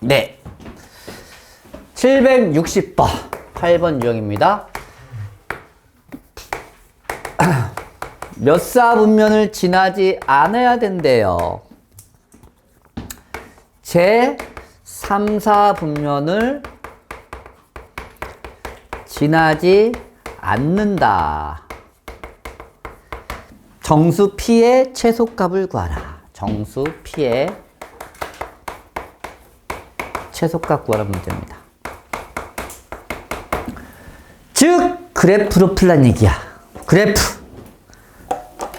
네. 760번 8번 유형입니다. 몇 사 분면을 지나지 않아야 된대요. 제 3, 4 분면을 지나지 않는다. 정수 P의 최소값을 구하라. 정수 P의 최소값 구하라 문제입니다. 즉 그래프로 풀란 얘기야. 그래프.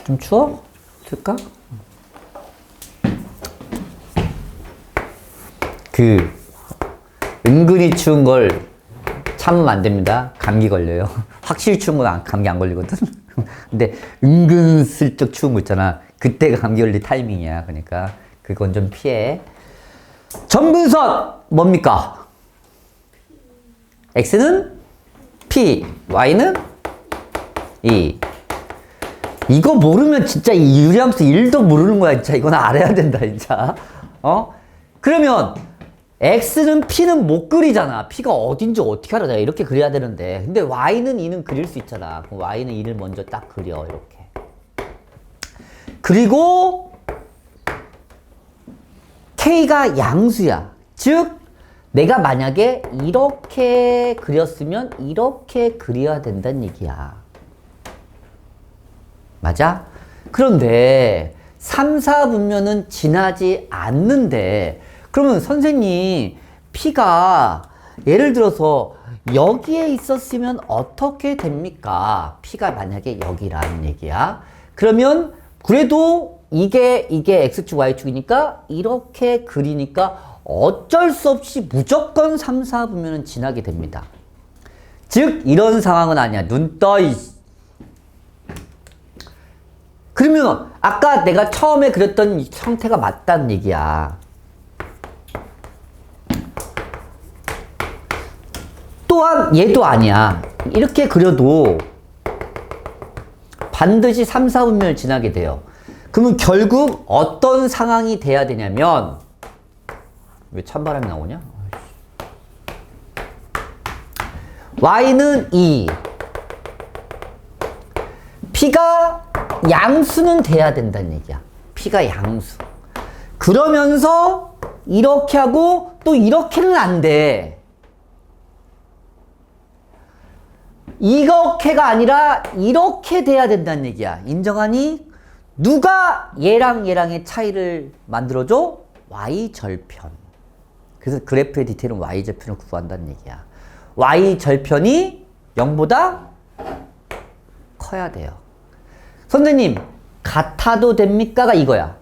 좀 추워? 줄까? 은근히 추운 걸 참으면 안 됩니다. 감기 걸려요. 확실히 추운 건 감기 안 걸리거든. 근데 은근슬쩍 추운 거 있잖아. 그때가 감기 걸릴 타이밍이야. 그러니까 그건 좀 피해. 점근선 뭡니까? X는 P, Y는 E. 이거 모르면 진짜 이 유리함수 1도 모르는 거야. 진짜 이건 알아야 된다. 진짜. 그러면 X는 P는 못 그리잖아. P가 어딘지 어떻게 알아? 내가 이렇게 그려야 되는데. 근데 Y는 E는 그릴 수 있잖아. 그럼 Y는 E를 먼저 딱 그려. 이렇게. 그리고 K가 양수야. 즉 내가 만약에 이렇게 그렸으면 이렇게 그려야 된다는 얘기야. 맞아? 그런데 3, 4 분면은 지나지 않는데 그러면 선생님 P가 예를 들어서 여기에 있었으면 어떻게 됩니까? P가 만약에 여기라는 얘기야. 그러면 그래도 이게 X축 Y축이니까 이렇게 그리니까 어쩔 수 없이 무조건 3, 4 분면은 지나게 됩니다. 즉 이런 상황은 아니야. 눈 떠. 그러면 아까 내가 처음에 그렸던 형태가 맞다는 얘기야. 또한 얘도 아니야. 이렇게 그려도 반드시 3, 4분면을 지나게 돼요. 그러면 결국 어떤 상황이 돼야 되냐면 왜 찬바람이 나오냐? Y는 2 P가 양수는 돼야 된다는 얘기야. P가 양수. 그러면서 이렇게 하고 또 이렇게는 안 돼. 이렇게가 아니라 이렇게 돼야 된다는 얘기야. 인정하니? 누가 얘랑 얘랑의 차이를 만들어줘? Y절편. 그래서 그래프의 디테일은 Y절편을 구한다는 얘기야. Y절편이 0보다 커야 돼요. 선생님, 같아도 됩니까가 이거야.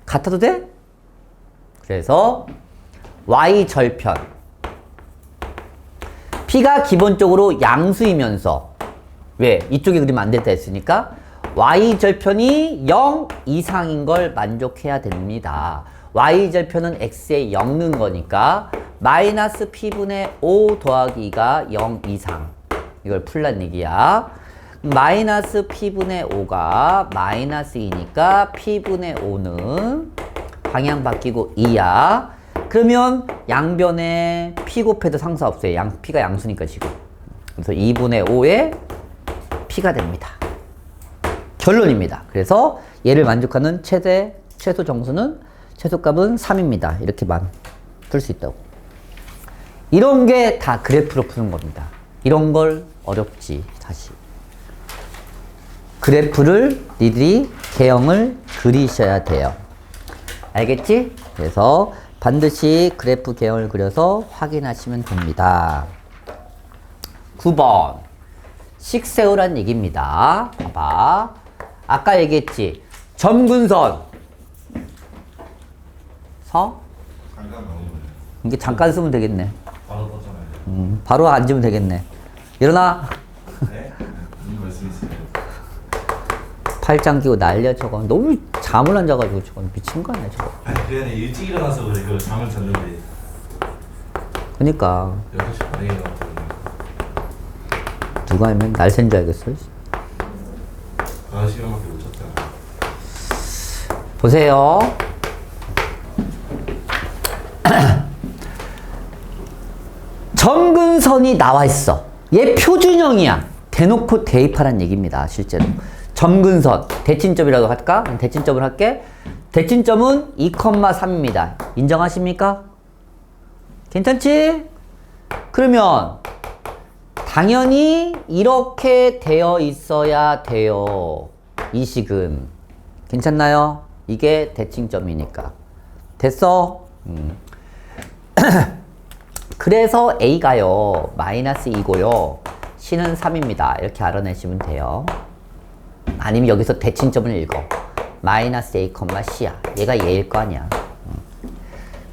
같아도 돼? 그래서 Y절편. P가 기본적으로 양수이면서 왜? 이쪽에 그리면 안 됐다 했으니까 Y절편이 0 이상인 걸 만족해야 됩니다. Y절편은 X에 0는 거니까 마이너스 P분의 5 더하기 2가 0 이상. 이걸 풀란 얘기야. 마이너스 P분의 5가 마이너스 2니까 P분의 5는 방향 바뀌고 2야. 그러면 양변에 P 곱해도 상관없어요. P가 양수니까 지금. 그래서 2분의 5에 P가 됩니다. 결론입니다. 그래서 얘를 만족하는 최소 정수는 최소값은 3입니다. 이렇게만 풀 수 있다고. 이런 게 다 그래프로 푸는 겁니다. 이런 걸 어렵지, 사실. 그래프를 니들이 개형을 그리셔야 돼요. 알겠지? 그래서 반드시 그래프 개형을 그려서 확인하시면 됩니다. 9번. 식 세우란 얘기입니다. 봐봐. 아까 얘기했지. 점근선. 이게 잠깐 쓰면 되겠네. 바로 떴잖아요. 바로 앉으면 되겠네. 일어나. 네? 무슨 말씀 있어요? 팔짱 끼고 난리야 저거. 너무 잠을 안 자가지고 저거 미친 거 아니야 저거. 아니 그냥 일찍 일어나서 그래. 그 잠을 잤는데 그니까 6시 반에 일어났거든요. 누가 하면 날 샌 줄 알겠어. 4시간밖에 못 잤잖아. 보세요. 선이 나와 있어. 얘 표준형이야. 대놓고 대입하란 얘기입니다. 실제로. 점근선, 대칭점이라고 할까? 대칭점을 할게. 대칭점은 2,3입니다. 인정하십니까? 괜찮지? 그러면 당연히 이렇게 되어 있어야 돼요. 이 식은. 괜찮나요? 이게 대칭점이니까. 됐어? 그래서 A가요, 마이너스 2고요. C는 3입니다. 이렇게 알아내시면 돼요. 아니면 여기서 대칭점을 읽어. 마이너스 A, C야. 얘가 얘일 거 아니야.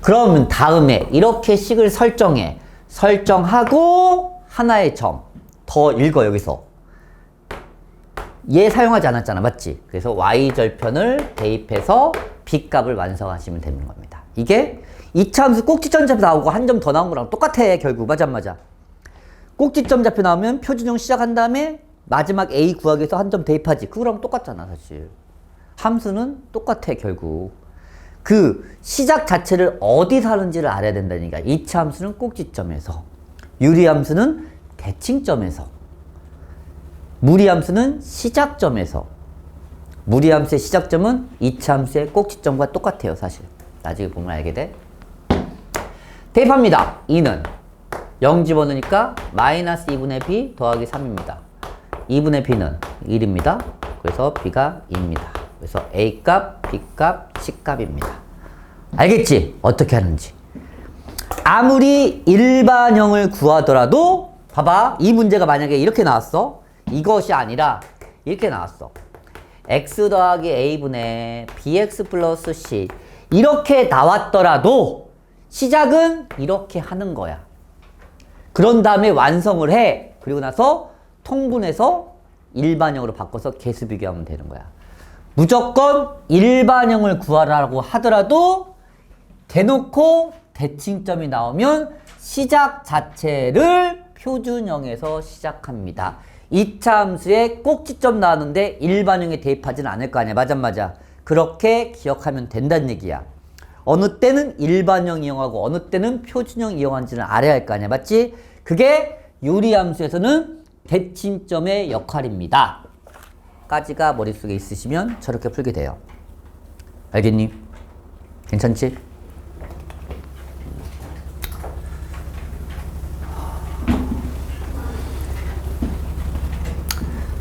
그러면 다음에 이렇게 식을 설정해. 설정하고 하나의 점. 더 읽어, 여기서. 얘 사용하지 않았잖아. 맞지? 그래서 Y절편을 대입해서 B값을 완성하시면 되는 겁니다. 이게 이차함수 꼭지점 잡혀 나오고 한 점 더 나온 거랑 똑같아. 결국 맞아 안 맞아? 꼭지점 잡혀 나오면 표준형 시작한 다음에 마지막 A 구하기 위해서 한 점 대입하지. 그거랑 똑같잖아 사실. 함수는 똑같아 결국. 그 시작 자체를 어디서 하는지를 알아야 된다니까. 이차함수는 꼭지점에서, 유리함수는 대칭점에서, 무리함수는 시작점에서. 무리함수의 시작점은 이차함수의 꼭지점과 똑같아요 사실. 나중에 보면 알게 돼. 대입합니다. 2는 0 집어넣으니까 마이너스 2분의 b 더하기 3입니다. 2분의 b는 1입니다. 그래서 b가 2입니다. 그래서 A값, B값, C값입니다. 알겠지? 어떻게 하는지. 아무리 일반형을 구하더라도 봐봐. 이 문제가 만약에 이렇게 나왔어. 이것이 아니라 이렇게 나왔어. x 더하기 a분의 bx 플러스 c 이렇게 나왔더라도 시작은 이렇게 하는 거야. 그런 다음에 완성을 해. 그리고 나서 통분해서 일반형으로 바꿔서 개수 비교하면 되는 거야. 무조건 일반형을 구하라고 하더라도 대놓고 대칭점이 나오면 시작 자체를 표준형에서 시작합니다. 이차 함수에 꼭지점 나왔는데 일반형에 대입하지는 않을 거 아니야. 맞아 맞아. 그렇게 기억하면 된다는 얘기야. 어느 때는 일반형 이용하고 어느 때는 표준형 이용하는지는 알아야 할 거 아니야. 맞지? 그게 유리함수에서는 대칭점의 역할입니다. 까지가 머릿속에 있으시면 저렇게 풀게 돼요. 알겠니? 괜찮지?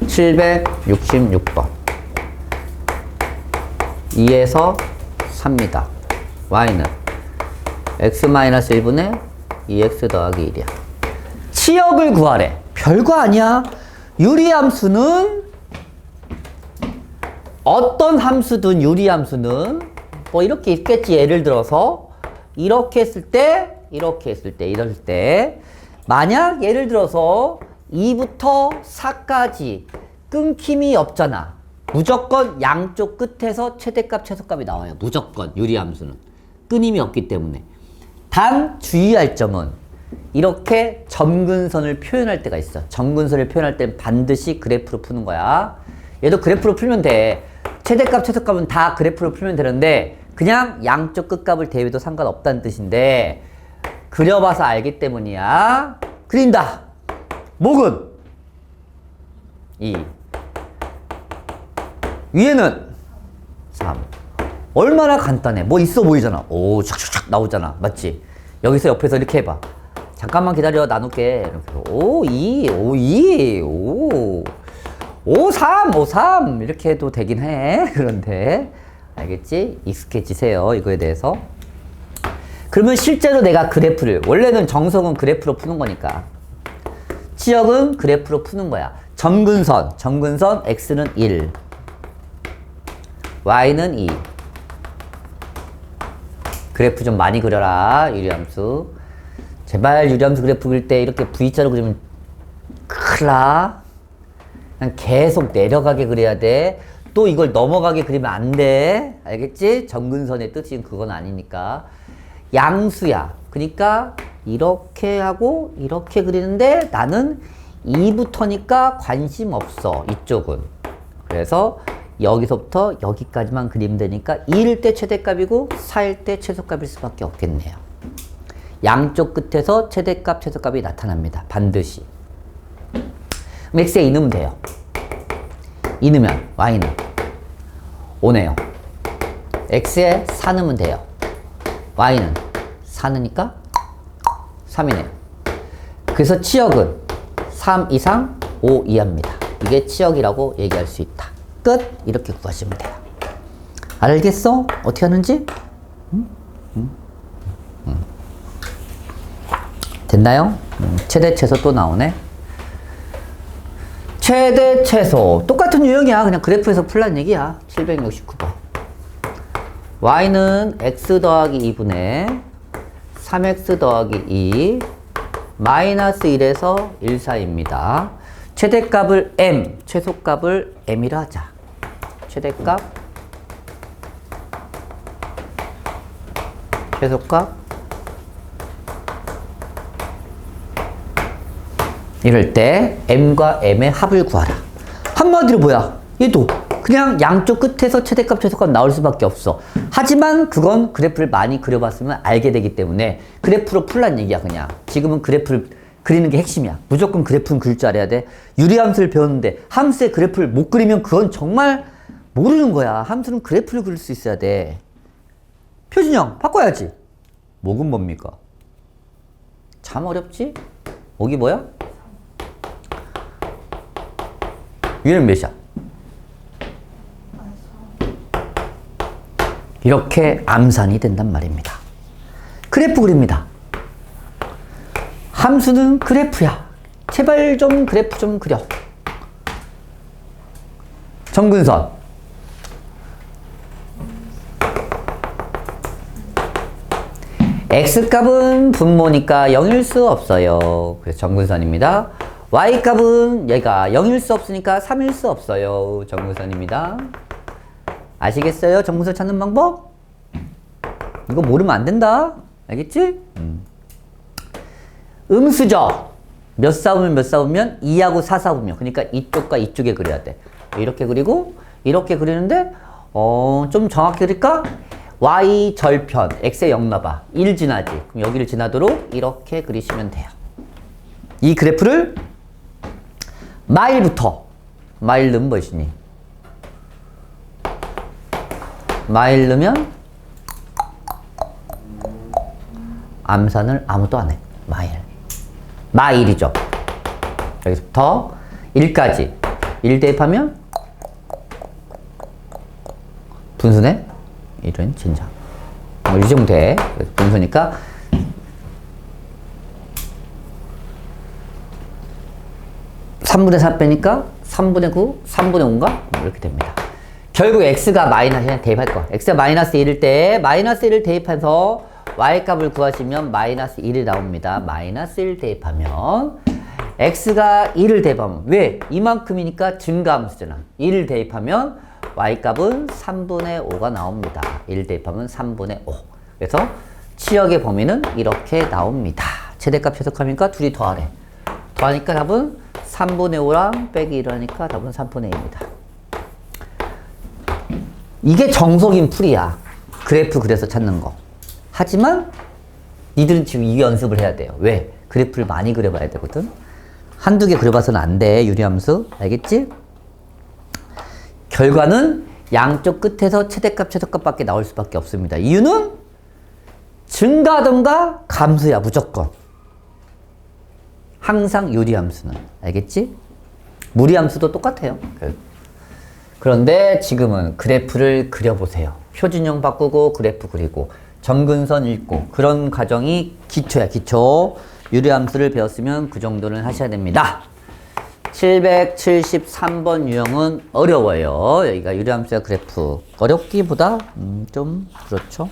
(766번) 2에서 3입니다. y는 x-1분의 2x 더하기 1이야. 치역을 구하래. 별거 아니야. 유리함수는 어떤 함수든 유리함수는 뭐 이렇게 있겠지. 예를 들어서 이렇게 했을 때 이렇게 했을 때 이럴 때 만약 예를 들어서 2부터 4까지 끊김이 없잖아. 무조건 양쪽 끝에서 최대값 최소값이 나와요. 무조건 유리함수는 끊임이 없기 때문에. 단 주의할 점은 이렇게 점근선을 표현할 때가 있어. 점근선을 표현할 때는 반드시 그래프로 푸는 거야. 얘도 그래프로 풀면 돼. 최대값 최소값은 다 그래프로 풀면 되는데 그냥 양쪽 끝값을 대입해도 상관없다는 뜻인데 그려봐서 알기 때문이야. 그린다. 목은 2, 위에는 3. 얼마나 간단해. 뭐 있어 보이잖아. 오, 촥촥촥 나오잖아. 맞지? 여기서 옆에서 이렇게 해봐. 잠깐만 기다려. 나눌게. 이렇게. 5, 2, 5, 2, 5, 5, 3, 5, 3. 이렇게 해도 되긴 해. 그런데. 알겠지? 익숙해지세요. 이거에 대해서. 그러면 실제로 내가 그래프를, 원래는 정석은 그래프로 푸는 거니까. 치역은 그래프로 푸는 거야. 점근선, x는 1. y는 2. 그래프 좀 많이 그려라. 유리함수. 제발 유리함수 그래프 그릴 때 이렇게 V자로 그리면 큰일 나. 그냥 계속 내려가게 그려야 돼. 또 이걸 넘어가게 그리면 안 돼. 알겠지? 점근선의 뜻은 그건 아니니까. 양수야. 그러니까 이렇게 하고 이렇게 그리는데 나는 2부터니까 관심 없어. 이쪽은. 그래서 여기서부터 여기까지만 그리면 되니까 2일 때 최대값이고 4일 때 최소값일 수밖에 없겠네요. 양쪽 끝에서 최대값, 최소값이 나타납니다. 반드시. 그럼 x에 2 넣으면 돼요. 2 넣으면 y는 5네요. x에 4 넣으면 돼요. y는 4 넣으니까 3이네요. 그래서 치역은 3 이상 5 이하입니다. 이게 치역이라고 얘기할 수 있다. 끝! 이렇게 구하시면 돼요. 알겠어? 어떻게 하는지? 됐나요? 최대 최소 또 나오네. 최대 최소 똑같은 유형이야. 그냥 그래프에서 풀란 얘기야. 769번. y는 x 더하기 2분의 3x 더하기 2 마이너스 1에서 1 사이입니다. 최대값을 m, 최소값을 m이라 하자. 최대값, 최소값. 이럴 때 m과 m의 합을 구하라. 한마디로 뭐야? 얘도 그냥 양쪽 끝에서 최대값, 최소값 나올 수밖에 없어. 하지만 그건 그래프를 많이 그려봤으면 알게 되기 때문에 그래프로 풀란 얘기야. 그냥 지금은 그래프를 그리는 게 핵심이야. 무조건 그래프는 그릴 줄 알아야 돼. 유리함수를 배웠는데 함수의 그래프를 못 그리면 그건 정말 모르는 거야. 함수는 그래프를 그릴 수 있어야 돼. 표준형 바꿔야지. 목은 뭡니까? 참 어렵지? 목이 뭐야? 얘는 몇이야? 이렇게 암산이 된단 말입니다. 그래프 그립니다. 함수는 그래프야. 제발 좀 그래프 좀 그려. 정근선. x값은 분모니까 0일 수 없어요. 그래서 정근선입니다. y값은 얘가 0일 수 없으니까 3일 수 없어요. 정근선입니다. 아시겠어요? 정근선 찾는 방법? 이거 모르면 안 된다. 알겠지? 음수죠. 몇 싸우면 몇 싸우면 2하고 4 싸우면. 그러니까 이쪽과 이쪽에 그려야 돼. 이렇게 그리고 이렇게 그리는데 좀 정확히 그릴까? y 절편 x에 0 넣어봐. 1 지나지. 그럼 여기를 지나도록 이렇게 그리시면 돼요. 이 그래프를 마일부터 마일은 무엇이니? 마일 넣으면 암산을 아무도 안 해. 마일이죠. 여기서부터 1까지 1 대입하면 분수네? 1은 진짜 이 정도 돼. 분수니까 (3분의 4) 빼니까 (3분의 9) (3분의 5인가? 이렇게 됩니다. 결국 x가 마이너스 대입할 거. x가 마이너스 1일 때 마이너스 1을 대입해서 y값을 구하시면 마이너스 1이 나옵니다. 마이너스 1 대입하면 x가 1을 대입하면 왜? 이만큼이니까 증가함수잖아. 1을 대입하면 y값은 3분의 5가 나옵니다. 1 대입하면 3분의 5. 그래서 치역의 범위는 이렇게 나옵니다. 최대값 최소값이니까 둘이 더하래. 더하니까 답은 3분의 5랑 빼기 1을 하니까 답은 3분의 2입니다. 이게 정석인 풀이야. 그래프 그려서 찾는 거. 하지만 니들은 지금 이 연습을 해야 돼요. 왜? 그래프를 많이 그려봐야 되거든. 한두 개 그려봐서는 안 돼. 유리함수. 알겠지? 결과는 양쪽 끝에서 최대값, 최소값밖에 나올 수밖에 없습니다. 이유는 증가하던가 감소야. 무조건. 항상 유리함수는. 알겠지? 무리함수도 똑같아요. 그런데 지금은 그래프를 그려보세요. 표준형 바꾸고 그래프 그리고 정근선 읽고 그런 과정이 기초야. 기초. 유리함수를 배웠으면 그 정도는 하셔야 됩니다. 773번 유형은 어려워요. 여기가 유리함수와 그래프. 어렵기보다 좀 그렇죠.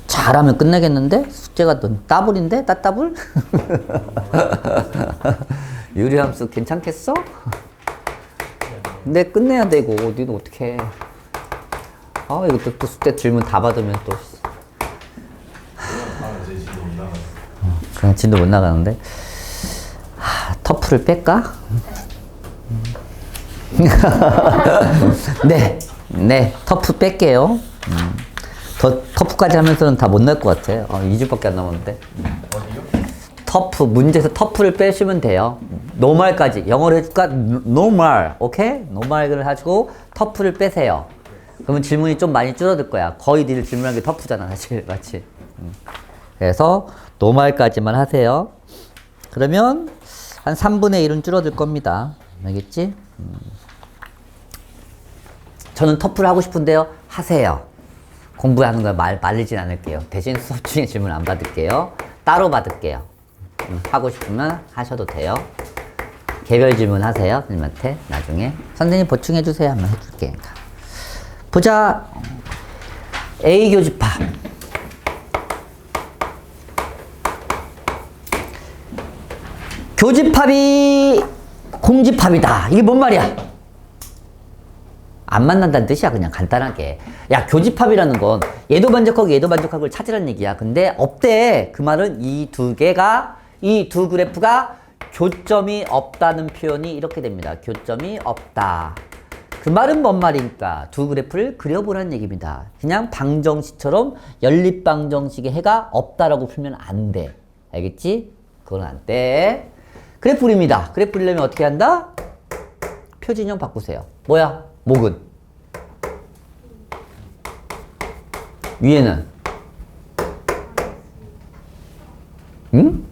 잘하면 끝내겠는데? 숙제가 넌 따블인데? 따따블? 유리함수 괜찮겠어? 근데 끝내야 되고 니는 어떡해. 아 이거 또 숙제 질문 다 받으면 또 그냥 진도 못 나가는데. 터프를 뺄까? 네, 터프 뺄게요. 저 터프까지 하면서는 다 못 날 것 같아. 2주밖에 안 남았는데. 어디요? 터프, 문제에서 터프를 빼시면 돼요. 노말까지. 영어로 해줄까? 노말. 오케이? 노말을 하시고 터프를 빼세요. 그러면 질문이 좀 많이 줄어들 거야. 거의 늘 질문한 게 터프잖아, 사실. 맞지? 그래서 노말까지만 하세요. 그러면 한 3분의 1은 줄어들 겁니다. 알겠지? 저는 터프를 하고 싶은데요. 하세요. 공부하는 걸 말리진 않을게요. 대신 수업 중에 질문 안 받을게요. 따로 받을게요. 하고 싶으면 하셔도 돼요. 개별 질문 하세요. 선생님한테 나중에. 선생님 보충해 주세요. 한번 해줄게. 보자. A 교집합. 교집합이 공집합이다. 이게 뭔 말이야? 안 만난다는 뜻이야. 그냥 간단하게. 야, 교집합이라는 건 얘도 반적하고 얘도 반적하고를 찾으라는 얘기야. 근데 없대. 그 말은 이 두 그래프가 교점이 없다는 표현이 이렇게 됩니다. 교점이 없다. 그 말은 뭔 말입니까? 두 그래프를 그려보라는 얘기입니다. 그냥 방정식처럼 연립방정식의 해가 없다라고 풀면 안 돼. 알겠지? 그건 안 돼. 그래프 그립니다. 그래프 그리려면 어떻게 한다? 표진형 바꾸세요. 뭐야? 목은? 위에는? 응?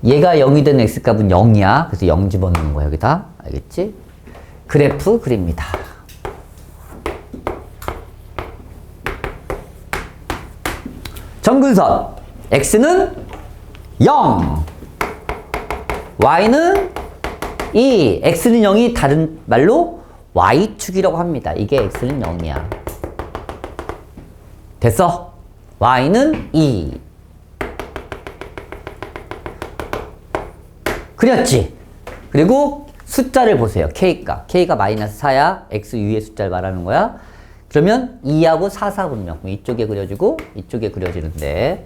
얘가 0이 된 x값은 0이야. 그래서 0 집어넣는 거야, 여기다. 알겠지? 그래프 그립니다. 점근선. x는 0. y는 2. x는 0이 다른 말로 y축이라고 합니다. 이게 x는 0이야. 됐어? y는 2. 그렸지? 그리고 숫자를 보세요. k값. k가 마이너스 4야. x 위의 숫자를 말하는 거야. 그러면 2하고 4, 4분명. 이쪽에 그려지고 이쪽에 그려지는데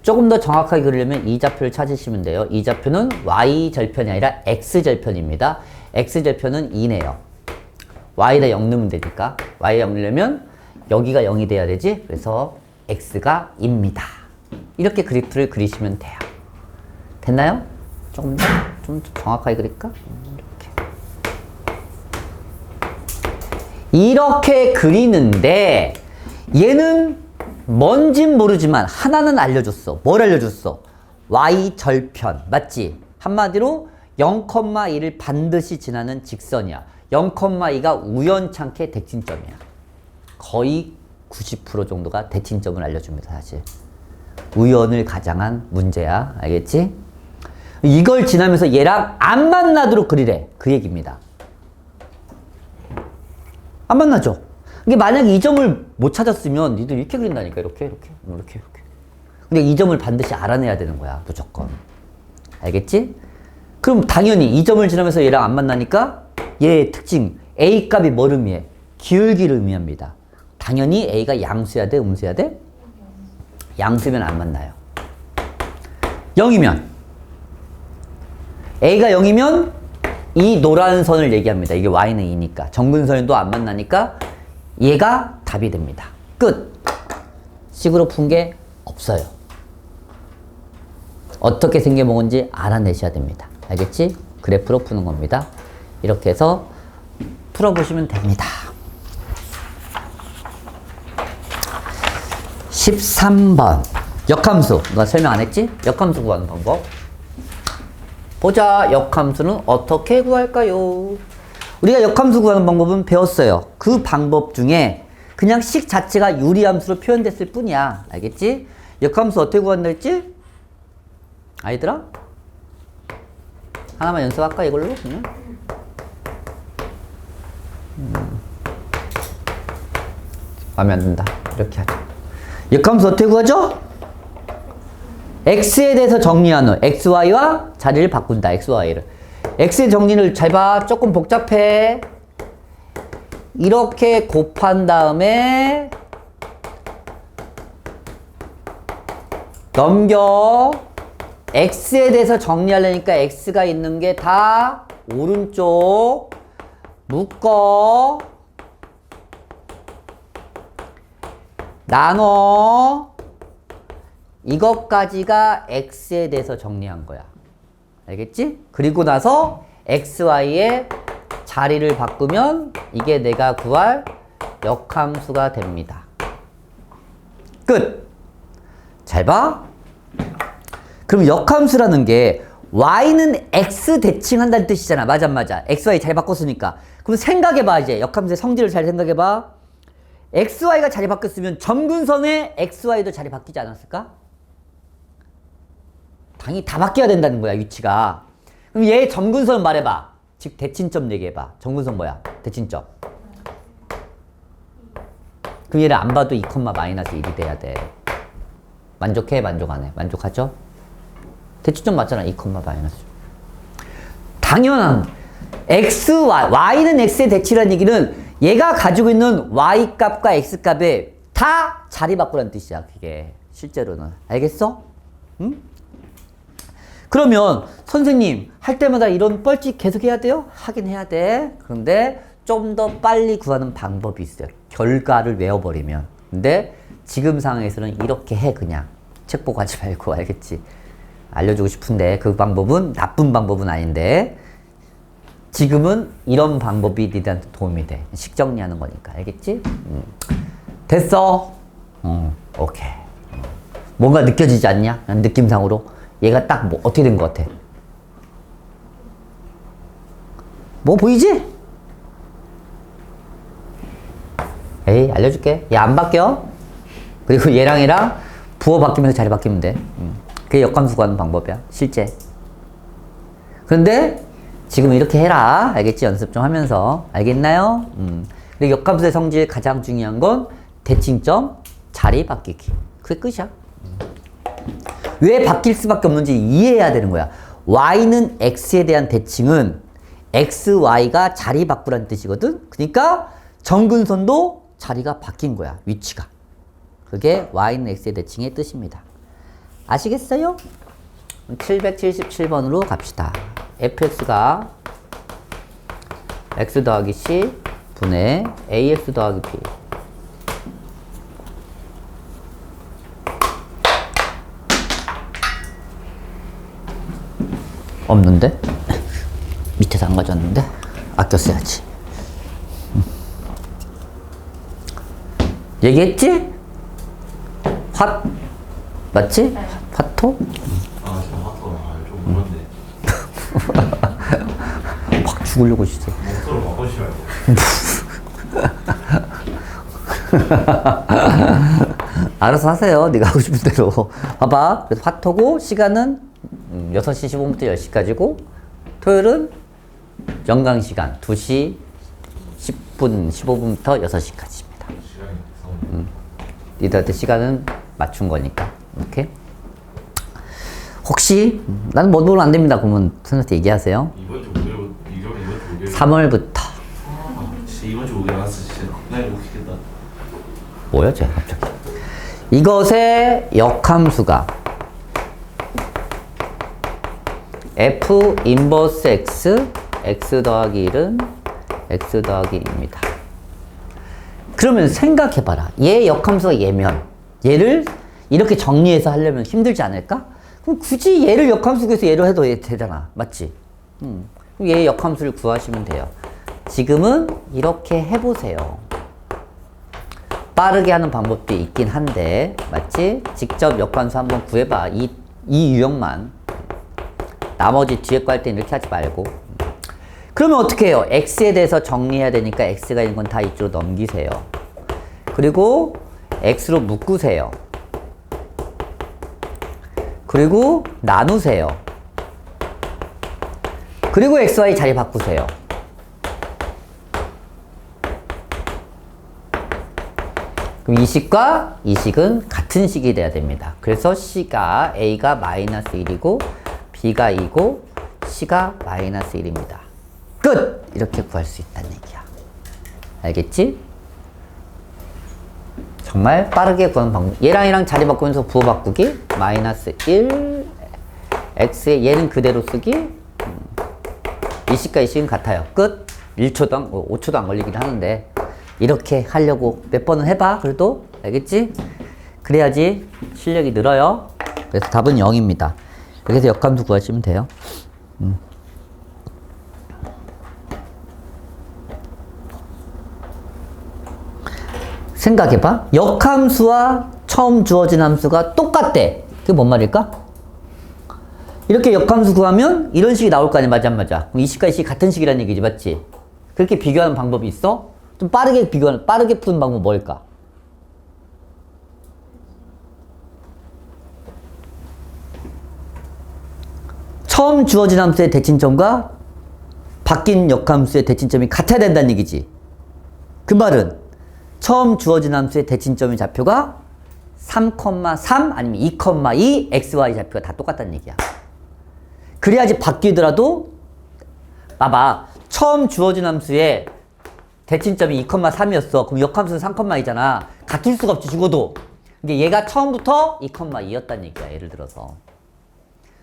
조금 더 정확하게 그리려면 이 좌표를 찾으시면 돼요. 이 좌표는 y절편이 아니라 x절편입니다. x절편은 2네요. y에다 0 넣으면 되니까. y에 0 넣으려면 여기가 0이 돼야 되지. 그래서 x가 2입니다. 이렇게 그래프를 그리시면 돼요. 됐나요? 조금 더? 좀 정확하게 그릴까? 이렇게 그리는데 얘는 뭔진 모르지만 하나는 알려줬어. 뭘 알려줬어? y절편. 맞지? 한마디로 0,2를 반드시 지나는 직선이야. 0,2가 우연찮게 대칭점이야. 거의 90% 정도가 대칭점을 알려줍니다. 사실. 우연을 가장한 문제야. 알겠지? 이걸 지나면서 얘랑 안 만나도록 그리래. 그 얘기입니다. 안 만나죠? 이게 만약에 이 점을 못 찾았으면 니들 이렇게 그린다니까. 이렇게. 근데 이 점을 반드시 알아내야 되는 거야. 무조건. 알겠지? 그럼 당연히 이 점을 지나면서 얘랑 안 만나니까 얘의 특징 A 값이 뭘 의미해? 기울기를 의미합니다. 당연히 A가 양수야 돼? 음수야 돼? 양수면 안 만나요. 0이면 A가 0이면 이 노란 선을 얘기합니다. 이게 Y는 2니까. 정근선도 안 만나니까 얘가 답이 됩니다. 끝. 식으로 푼 게 없어요. 어떻게 생겨먹은지 알아내셔야 됩니다. 알겠지? 그래프로 푸는 겁니다. 이렇게 해서 풀어보시면 됩니다. 13번. 역함수. 너 설명 안 했지? 역함수 구하는 방법. 보자. 역함수는 어떻게 구할까요? 우리가 역함수 구하는 방법은 배웠어요. 그 방법 중에 그냥 식 자체가 유리함수로 표현됐을 뿐이야. 알겠지? 역함수 어떻게 구한다 했지? 아이들아? 하나만 연습할까 이걸로? 그냥? 마음에 안 든다. 이렇게 하자. 역함수 어떻게 구하죠? x에 대해서 정리한 후 xy와 자리를 바꾼다. xy를. x의 정리를 잘 봐. 조금 복잡해. 이렇게 곱한 다음에 넘겨. x에 대해서 정리하려니까 x가 있는 게 다 오른쪽 묶어. 나눠 이것까지가 x에 대해서 정리한 거야. 알겠지? 그리고 나서 xy의 자리를 바꾸면 이게 내가 구할 역함수가 됩니다. 끝! 잘 봐. 그럼 역함수라는 게 y는 x 대칭한다는 뜻이잖아. 맞아, 맞아. xy 잘 바꿨으니까. 그럼 생각해봐, 이제. 역함수의 성질을 잘 생각해봐. xy가 자리 바뀌었으면 점근선의 xy도 자리 바뀌지 않았을까? 당연히 다 바뀌어야 된다는 거야, 위치가. 그럼 얘 점근선 말해봐. 즉, 대칭점 얘기해봐. 점근선 뭐야? 대칭점. 그럼 얘를 안 봐도 2, 마이너스 1이 돼야 돼. 만족해? 만족 안 해? 만족하죠? 대칭점 맞잖아. 2, 마이너스. 당연한 y는 x의 대치라는 얘기는 얘가 가지고 있는 y값과 x값에 다 자리 바꾸라는 뜻이야. 그게 실제로는. 알겠어? 응? 그러면 선생님 할 때마다 이런 뻘짓 계속 해야 돼요? 하긴 해야 돼. 그런데 좀 더 빨리 구하는 방법이 있어요. 결과를 외워버리면. 근데 지금 상황에서는 이렇게 해. 그냥 책 보고 하지 말고. 알겠지? 알려주고 싶은데 그 방법은 나쁜 방법은 아닌데 지금은 이런 방법이 니들한테 도움이 돼. 식정리하는 거니까. 알겠지? 됐어? 오케이. 뭔가 느껴지지 않냐? 느낌상으로. 얘가 딱 뭐 어떻게 된 것 같아? 뭐 보이지? 에이, 알려줄게. 얘 안 바뀌어. 그리고 얘랑 얘랑 부호 바뀌면서 자리 바뀌면 돼. 그게 역함수 구하는 방법이야. 실제. 그런데 지금 이렇게 해라. 알겠지? 연습 좀 하면서. 알겠나요? 그리고 역함수의 성질 가장 중요한 건 대칭점 자리 바뀌기. 그게 끝이야. 왜 바뀔 수밖에 없는지 이해해야 되는 거야. y는 x에 대한 대칭은 xy가 자리 바꾸라는 뜻이거든. 그러니까 점근선도 자리가 바뀐 거야. 위치가. 그게 y는 x의 대칭의 뜻입니다. 아시겠어요? 777번으로 갑시다. fx가 x 더하기 c 분의 ax 더하기 b. 없는데? 밑에서 안 가져왔는데? 아껴 써야지. 얘기했지? 맞지? 네. 화토? 아, 저 화토. 좀 그런데. 확 죽으려고 있어. 목소로 바꿔주시면 알아서 하세요. 네가 하고 싶은 대로. 봐봐. 그래서 화토고 시간은 6시 15분부터 10시까지고 토요일은 연강시간 2시 10분 15분부터 6시까지입니다. 시간이 무서운데. 니들한테 시간은 맞춘 거니까. 오케이? 혹시 나는 뭐 놀면 안 됩니다. 그러면 선생님한테 얘기하세요. 이번 주 목요일, 이번 주 목요일. 3월부터. 아, 진짜 이번 주 목요일 나왔어, 진짜. 나 이거 웃기겠다. 뭐야, 쟤 갑자기. 이것의 역함수가 f 인버스 x, x 더하기 1은 x 더하기 2입니다. 그러면 생각해봐라. 얘 역함수가 얘면 얘를 이렇게 정리해서 하려면 힘들지 않을까? 그럼 굳이 얘를 역함수 구해서 얘로 해도 되잖아. 맞지? 그럼 얘 역함수를 구하시면 돼요. 지금은 이렇게 해보세요. 빠르게 하는 방법도 있긴 한데 맞지? 직접 역함수 한번 구해봐. 이 유형만. 나머지 뒤에 거 할 때는 이렇게 하지 말고. 그러면 어떻게 해요? x에 대해서 정리해야 되니까 x가 있는 건 다 이쪽으로 넘기세요. 그리고 x로 묶으세요. 그리고 나누세요. 그리고 xy 자리 바꾸세요. 그럼 이 식과 이 식은 같은 식이 돼야 됩니다. 그래서 c가 a가 마이너스 1이고 b가 2고 c가 마이너스 1입니다. 끝! 이렇게 구할 수 있다는 얘기야. 알겠지? 정말 빠르게 구하는 방법. 얘랑 자리 바꾸면서 부호 바꾸기. 마이너스 1 x에 얘는 그대로 쓰기. 이 식과 이 식은 같아요. 끝! 1초도 5초도 안 걸리긴 하는데 이렇게 하려고 몇 번은 해봐. 그래도 알겠지? 그래야지 실력이 늘어요. 그래서 답은 0입니다. 이렇게 해서 역함수 구하시면 돼요. 생각해봐. 역함수와 처음 주어진 함수가 똑같대. 그게 뭔 말일까? 이렇게 역함수 구하면 이런 식이 나올 거 아니야. 맞아 안 맞아? 그럼 이 식과 이 식이 같은 식이라는 얘기지. 맞지? 그렇게 비교하는 방법이 있어? 좀 빠르게 빠르게 푸는 방법 뭘까? 처음 주어진 함수의 대칭점과 바뀐 역함수의 대칭점이 같아야 된다는 얘기지. 그 말은 처음 주어진 함수의 대칭점의 좌표가 3,3 아니면 2,2 xy 좌표가 다 똑같다는 얘기야. 그래야지 바뀌더라도 봐봐. 처음 주어진 함수의 대칭점이 2,3이었어. 그럼 역함수는 3,2잖아. 같을 수가 없지 죽어도. 근데 얘가 처음부터 2,2였다는 얘기야. 예를 들어서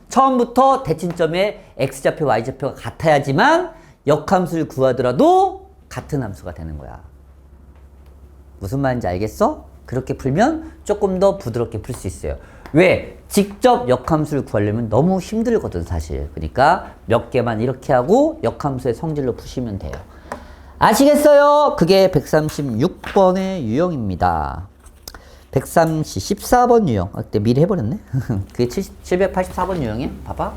처음부터 대칭점의 x좌표 y좌표가 같아야지만 역함수를 구하더라도 같은 함수가 되는 거야. 무슨 말인지 알겠어? 그렇게 풀면 조금 더 부드럽게 풀 수 있어요. 왜? 직접 역함수를 구하려면 너무 힘들거든 사실. 그러니까 몇 개만 이렇게 하고 역함수의 성질로 푸시면 돼요. 아시겠어요? 그게 136번의 유형입니다. 114번 유형. 아, 그때 미리 해버렸네. 그게 784번 유형이야. 봐봐.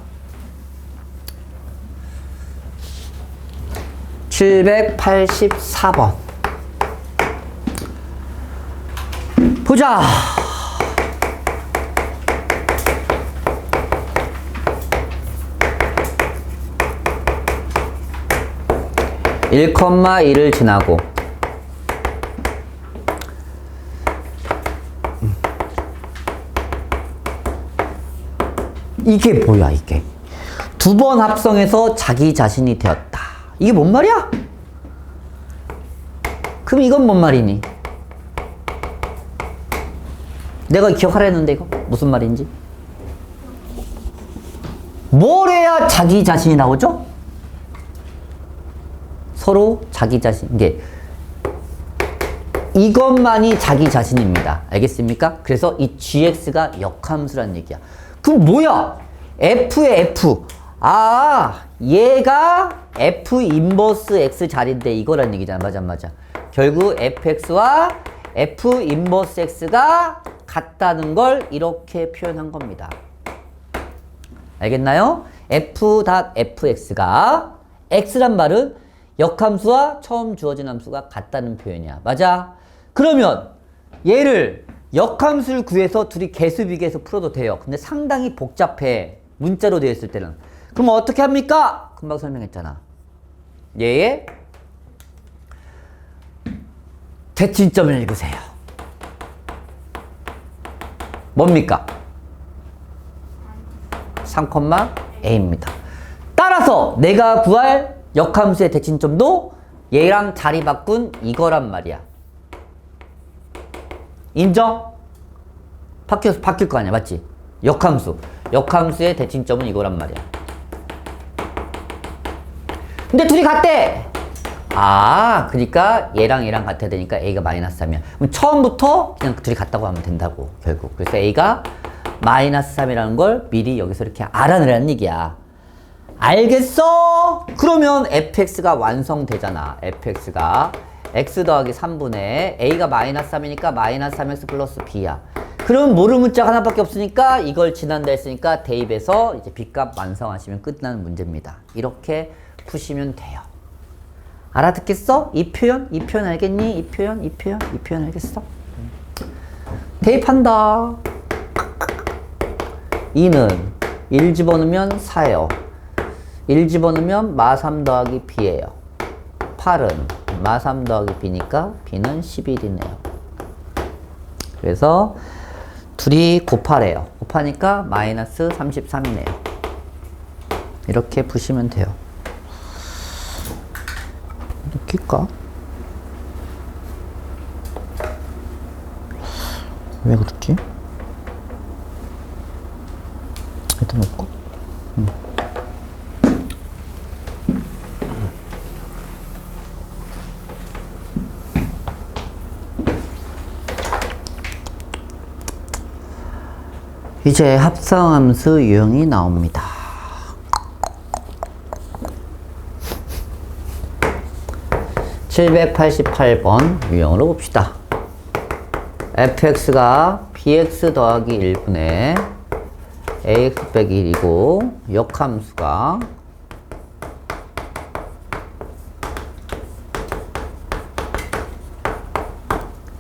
784번. 보자. 일 컴마 1을 지나고 이게 뭐야 이게? 두 번 합성해서 자기 자신이 되었다. 이게 뭔 말이야? 그럼 이건 뭔 말이니? 내가 기억하라 했는데 이거 무슨 말인지? 뭘 해야 자기 자신이 나오죠? 서로 자기 자신, 이것만이 자기 자신입니다. 알겠습니까? 그래서 이 gx가 역함수란 얘기야. 그럼 뭐야? f의 f. 아, 얘가 f 인버스 x 자리인데 이거란 얘기잖아. 맞아, 맞아. 결국 fx와 f 인버스 x가 같다는 걸 이렇게 표현한 겁니다. 알겠나요? f.fx가 x란 말은 역함수와 처음 주어진 함수가 같다는 표현이야. 맞아? 그러면 얘를 역함수를 구해서 둘이 개수비교해서 풀어도 돼요. 근데 상당히 복잡해. 문자로 되어 있을 때는. 그럼 어떻게 합니까? 금방 설명했잖아. 얘의 대칭점을 읽으세요. 뭡니까? 3,a입니다. 따라서 내가 구할 역함수의 대칭점도 얘랑 자리 바꾼 이거란 말이야. 인정? 바뀔 거 아니야, 맞지? 역함수의 대칭점은 이거란 말이야. 근데 둘이 같대! 아, 그러니까 얘랑 같아야 되니까 a가 마이너스 3이야. 그럼 처음부터 그냥 둘이 같다고 하면 된다고, 결국. 그래서 a가 마이너스 3이라는 걸 미리 여기서 이렇게 알아내라는 얘기야. 알겠어? 그러면 fx가 완성되잖아. fx가 x 더하기 3분의 a가 마이너스 3이니까 마이너스 3x 플러스 b야. 그럼 모를 문자가 하나밖에 없으니까 이걸 지난다 했으니까 대입해서 이제 b값 완성하시면 끝나는 문제입니다. 이렇게 푸시면 돼요. 알아듣겠어? 이 표현 알겠니? 이 표현 알겠어? 대입한다. 2는 1 집어넣으면 4예요. 1 집어넣으면 마3 더하기 b예요. 8은 마3 더하기 b니까 b는 11이네요. 그래서 둘이 곱하래요. 곱하니까 마이너스 33이네요. 이렇게 푸시면 돼요. 느낄까? 왜 그렇지? 일단 놓고. 이제 합성함수 유형이 나옵니다. (788번) 유형으로 봅시다. fx가 bx 더하기 1분의 ax 빼기 1이고 역함수가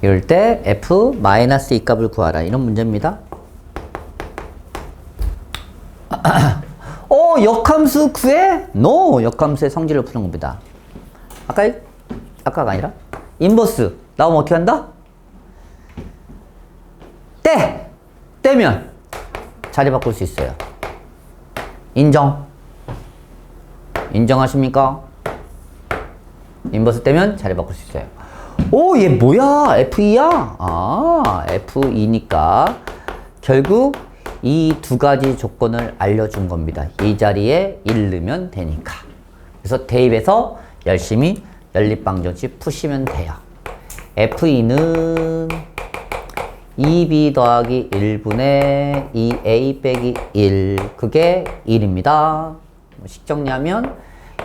이럴 때 f-2 값을 구하라 이런 문제입니다. 역함수 구해? No! 역함수의 성질을 푸는 겁니다. 아까가 아니라 인버스 나오면 어떻게 한다? 떼면 자리 바꿀 수 있어요. 인정하십니까? 인버스 떼면 자리 바꿀 수 있어요. 얘 뭐야? F2야? F2니까 결국 이 두 가지 조건을 알려준 겁니다. 이 자리에 1 넣으면 되니까. 그래서 대입해서 열심히 연립방정식 푸시면 돼요. F2는 2b 더하기 1분의 2a 빼기 1 그게 1입니다. 식정리하면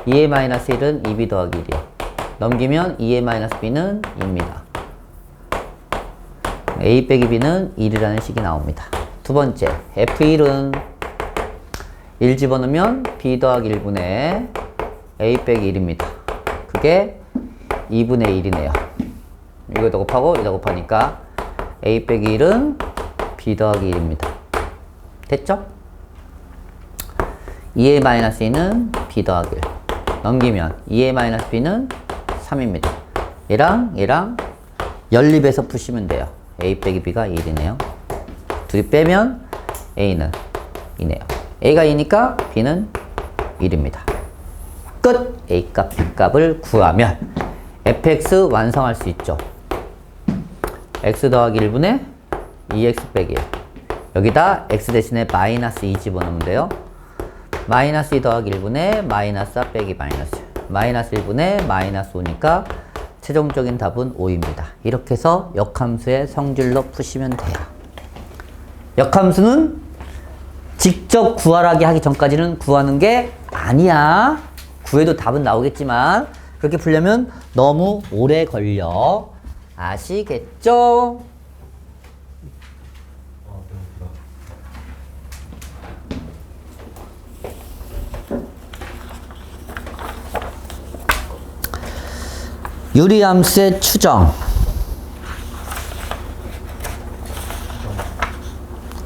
2a-1은 2b 더하기 1이요. 넘기면 2a-b는 2입니다. a 빼기 b는 1이라는 식이 나옵니다. 두 번째, F1은 1 집어넣으면 b 더하기 1분의 a 빼기 1입니다. 그게 2분의 1이네요. 이거다 곱하고 이거다 곱하니까 a 빼기 1은 b 더하기 1입니다. 됐죠? 2a-2는 b 더하기 1. 넘기면 2a-b는 3입니다. 얘랑 연립해서 푸시면 돼요. a 빼기 b가 1이네요. 둘이 빼면 a는 2네요. a가 2니까 b는 1입니다. 끝! a 값, b 값을 구하면 fx 완성할 수 있죠. x 더하기 1분의 2x 빼기 1. 여기다 x 대신에 마이너스 2 집어넣으면 돼요. 마이너스 2 더하기 1분의 마이너스 4 빼기 마이너스 1. 마이너스 1분의 마이너스 5니까 최종적인 답은 5입니다. 이렇게 해서 역함수의 성질로 푸시면 돼요. 역함수는 직접 구하라기 하기 전까지는 구하는 게 아니야. 구해도 답은 나오겠지만 그렇게 풀려면 너무 오래 걸려. 아시겠죠? 유리함수의 추정.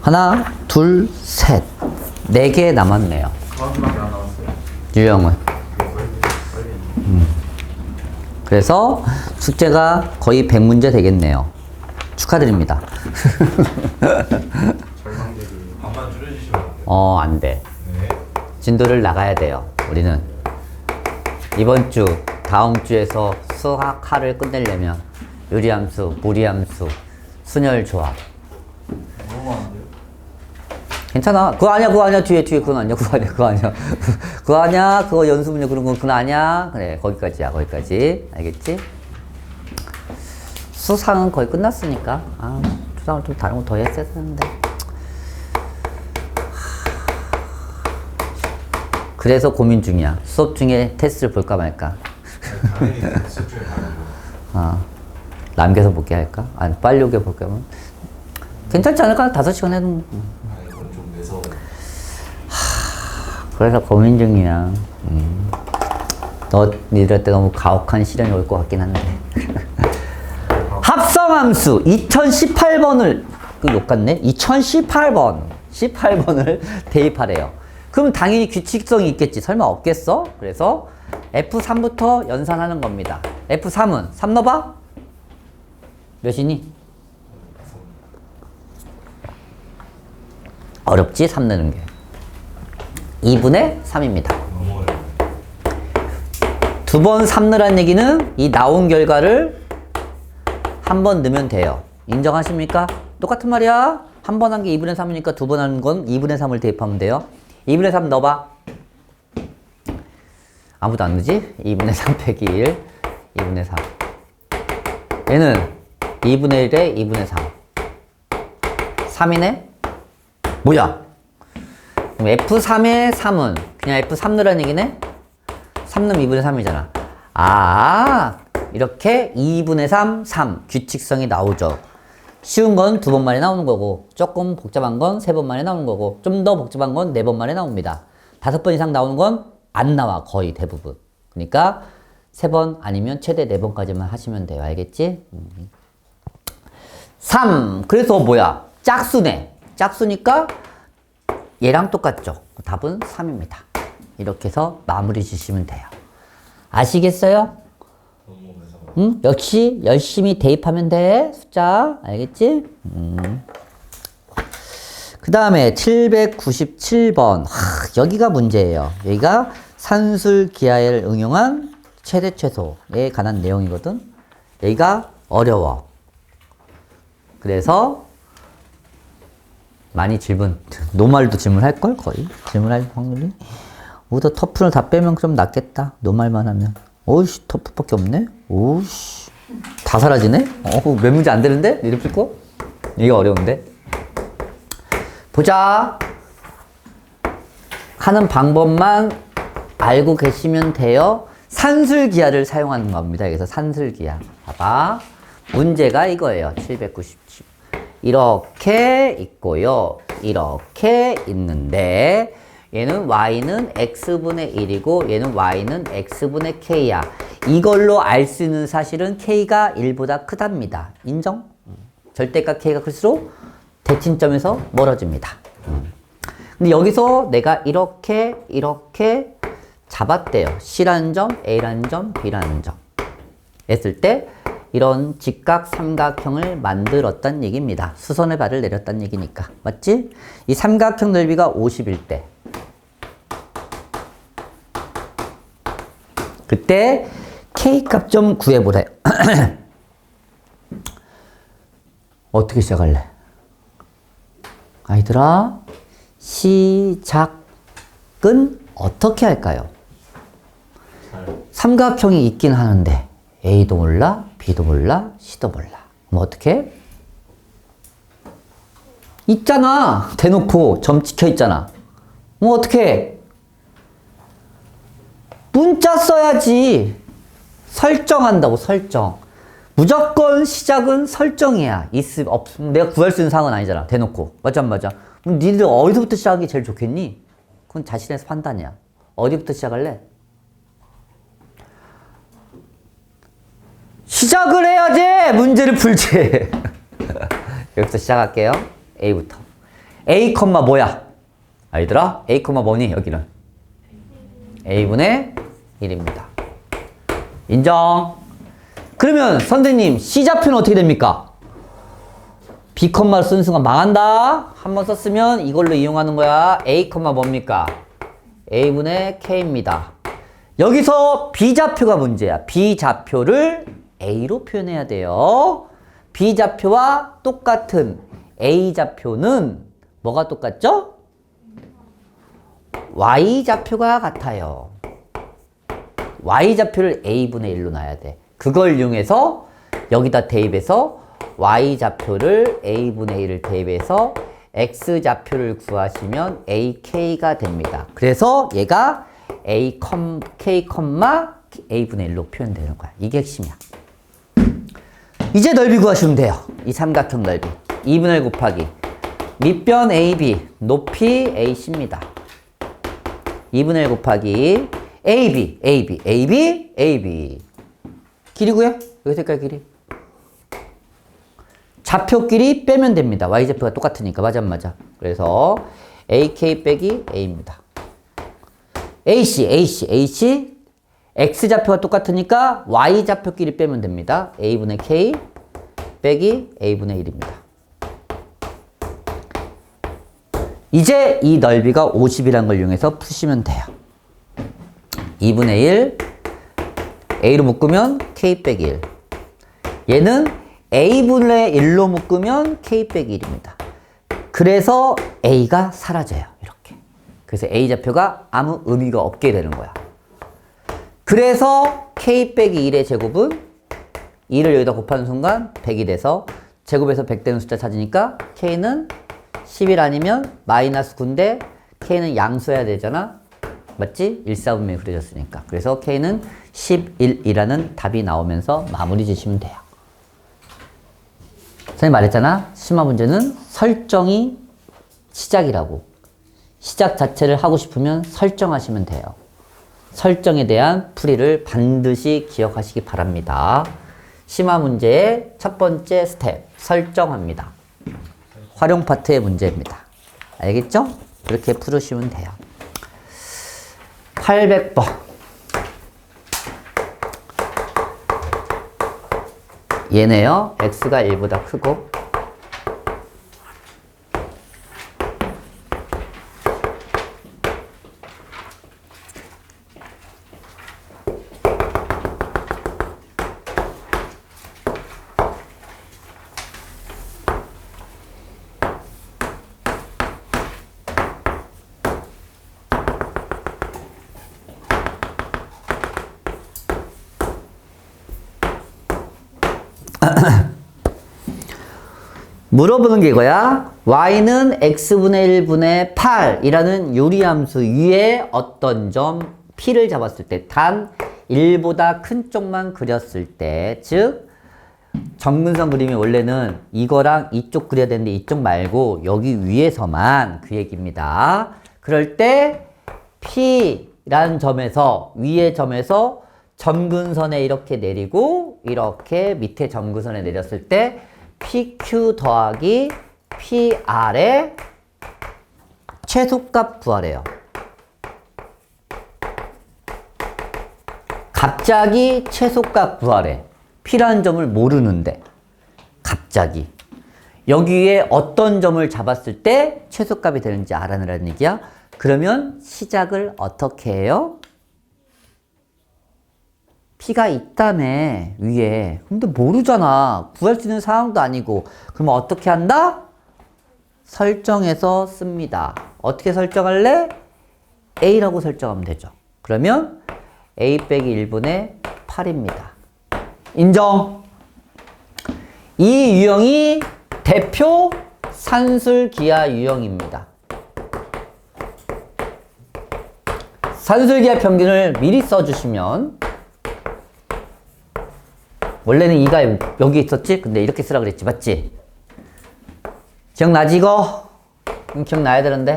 하나, 둘, 셋. 4개 남았네요. 그만큼밖에 안 나왔어요. 유형은. 그래서 숙제가 거의 100문제 되겠네요. 축하드립니다. 반만 줄여주시면 안 돼요? 안 돼. 네. 진도를 나가야 돼요. 우리는. 이번 주, 다음 주에서 수학화를 끝내려면 유리함수, 무리함수, 순열조합. 너무 많은데요? 괜찮아. 그거 아니야. 뒤에 그건 아니야. 그거 아니야. 그거 연수문제 그런 거 그건 아니야. 그래, 거기까지야. 알겠지? 수상은 거의 끝났으니까. 수상을 좀 다른 거 더 했어야 되는데. 그래서 고민 중이야. 수업 중에 테스트를 볼까 말까. 당연히 수업 중에 많아요. 남겨서 볼게 할까? 아니, 빨리 오게 볼까 하면. 괜찮지 않을까? 5시간 해도. 이건 좀 매서워. 그래서 고민 중이야. 니들 때 너무 가혹한 시련이 올 것 같긴 한데. 합성함수 2018번을 욕 같네. 18번을 대입하래요. 그럼 당연히 규칙성이 있겠지. 설마 없겠어? 그래서 F3부터 연산하는 겁니다. F3은 3 넣어봐. 몇이니? 어렵지? 3 넣는 게. 2분의 3입니다. 너무 어려워요. 두 번 3 넣으란 얘기는 이 나온 결과를 한 번 넣으면 돼요. 인정하십니까? 똑같은 말이야. 한 번 한 게 2분의 3이니까 두 번 하는 건 2분의 3을 대입하면 돼요. 2분의 3 넣어봐. 아무도 안 넣지? 2분의 3 빼기 1, 2분의 3. 얘는 2분의 1에 2분의 3. 3이네? 뭐야? 그럼 F3의 3은 그냥 F3 넣으라는 얘기네? 3 넣으면 2분의 3이잖아. 아, 이렇게 2분의 3, 3 규칙성이 나오죠. 쉬운 건 2번 만에 나오는 거고, 조금 복잡한 건 3번 만에 나오는 거고, 좀 더 복잡한 건 4번 만에 나옵니다. 5번 이상 나오는 건 안 나와, 거의 대부분. 그러니까 3번 아니면 최대 4번까지만 하시면 돼요. 알겠지? 3. 그래서 뭐야? 짝수네. 짝수니까 얘랑 똑같죠. 답은 3입니다. 이렇게 해서 마무리 주시면 돼요. 아시겠어요? 응? 역시 열심히 대입하면 돼. 숫자. 알겠지? 그 다음에 797번. 여기가 문제예요. 여기가 산술기하를 응용한 최대 최소에 관한 내용이거든. 여기가 어려워. 그래서 많이 노말도 질문할걸? 거의 질문할 확률이. 우리도 터프를 다 빼면 좀 낫겠다. 노말만 하면. 오이씨, 터프밖에 없네? 오이씨. 다 사라지네? 몇 문제 안 되는데? 이름 찍고? 이게 어려운데? 보자. 하는 방법만 알고 계시면 돼요. 산술기하를 사용하는 겁니다. 여기서 산술기하. 봐봐. 문제가 이거예요. 797. 이렇게 있고요. 이렇게 있는데 얘는 y는 x분의 1이고 얘는 y는 x분의 k야. 이걸로 알 수 있는 사실은 k가 1보다 크답니다. 인정? 절대값 k가 클수록 대칭점에서 멀어집니다. 근데 여기서 내가 이렇게 잡았대요. C라는 점, A라는 점, B라는 점 했을 때 이런 직각 삼각형을 만들었단 얘기입니다. 수선의 발을 내렸단 얘기니까. 맞지? 이 삼각형 넓이가 50일 때 그때 K값 좀 구해보래. 어떻게 시작할래? 아이들아, 시작은 어떻게 할까요? 삼각형이 있긴 하는데 A도 몰라, B도 몰라, C도 몰라. 그럼 어떻게? 있잖아. 대놓고 점 찍혀 있잖아. 어떻게? 문자 써야지. 설정한다고, 설정. 무조건 시작은 설정이야. 내가 구할 수 있는 상황은 아니잖아. 대놓고. 맞아, 안 맞아? 그럼 니들 어디서부터 시작하기 제일 좋겠니? 그건 자신의 판단이야. 어디부터 시작할래? 시작을 해야지! 문제를 풀지! 여기서 시작할게요. A부터. A, 뭐야? 아이들아? A, 뭐니? 여기는. A분의 1입니다. 인정. 그러면 선생님 C좌표는 어떻게 됩니까? B, 를 쓰는 순간 망한다. 한번 썼으면 이걸로 이용하는 거야. A, 뭡니까? A분의 K입니다. 여기서 B좌표가 문제야. B좌표를 A로 표현해야 돼요. B좌표와 똑같은 A좌표는 뭐가 똑같죠? Y좌표가 같아요. Y좌표를 A분의 1로 놔야 돼. 그걸 이용해서 여기다 대입해서 Y좌표를 A분의 1을 대입해서 X좌표를 구하시면 AK가 됩니다. 그래서 얘가 A, K, A분의 1로 표현되는 거야. 이게 핵심이야. 이제 넓이 구하시면 돼요. 이 삼각형 넓이. 2분의 1 곱하기 밑변 AB, 높이 AC입니다. 2분의 1 곱하기 AB. 길이 구해? 여기 색깔 길이. 좌표끼리 빼면 됩니다. Y좌표가 똑같으니까. 맞아, 안 맞아? 그래서 AK 빼기 A입니다. AC. X좌표가 똑같으니까 Y좌표끼리 빼면 됩니다. A분의 K 빼기 A분의 1입니다. 이제 이 넓이가 50이라는 걸 이용해서 푸시면 돼요. 2분의 1 A로 묶으면 K 빼기 1. 얘는 A분의 1로 묶으면 K 빼기 1입니다. 그래서 A가 사라져요. 이렇게. 그래서 A좌표가 아무 의미가 없게 되는 거야. 그래서 K 빼기 1의 제곱은 2를 여기다 곱하는 순간 100이 돼서 제곱에서 100 되는 숫자 찾으니까 K는 11 아니면 마이너스 9인데 K는 양수해야 되잖아. 맞지? 1, 4분면이 그려졌으니까. 그래서 K는 11이라는 답이 나오면서 마무리 지시면 돼요. 선생님 말했잖아. 심화 문제는 설정이 시작이라고. 시작 자체를 하고 싶으면 설정하시면 돼요. 설정에 대한 풀이를 반드시 기억하시기 바랍니다. 심화 문제의 첫 번째 스텝, 설정합니다. 활용 파트의 문제입니다. 알겠죠? 그렇게 풀으시면 돼요. 800번. 얘네요. x가 1보다 크고 물어보는 게 이거야. y는 x분의 1분의 8이라는 요리함수 위에 어떤 점 p를 잡았을 때, 단 1보다 큰 쪽만 그렸을 때, 즉 점근선 그림이 원래는 이거랑 이쪽 그려야 되는데 이쪽 말고 여기 위에서만, 그 얘기입니다. 그럴 때 p라는 점에서, 위의 점에서 점근선에 이렇게 내리고 이렇게 밑에 점근선에 내렸을 때 PQ 더하기 PR의 최소값 구하래요. 갑자기 최소값 구하래. P라는 점을 모르는데 갑자기 여기에 어떤 점을 잡았을 때 최소값이 되는지 알아내라는 얘기야. 그러면 시작을 어떻게 해요? P가 있다며 위에. 근데 모르잖아. 구할 수 있는 상황도 아니고. 그러면 어떻게 한다? 설정해서 씁니다. 어떻게 설정할래? A라고 설정하면 되죠. 그러면 A 빼기 1분의 8입니다. 인정. 이 유형이 대표 산술기하 유형입니다. 산술기하 평균을 미리 써주시면, 원래는 이가 여기 있었지? 근데 이렇게 쓰라 그랬지, 맞지? 기억나지 이거? 기억나야 되는데.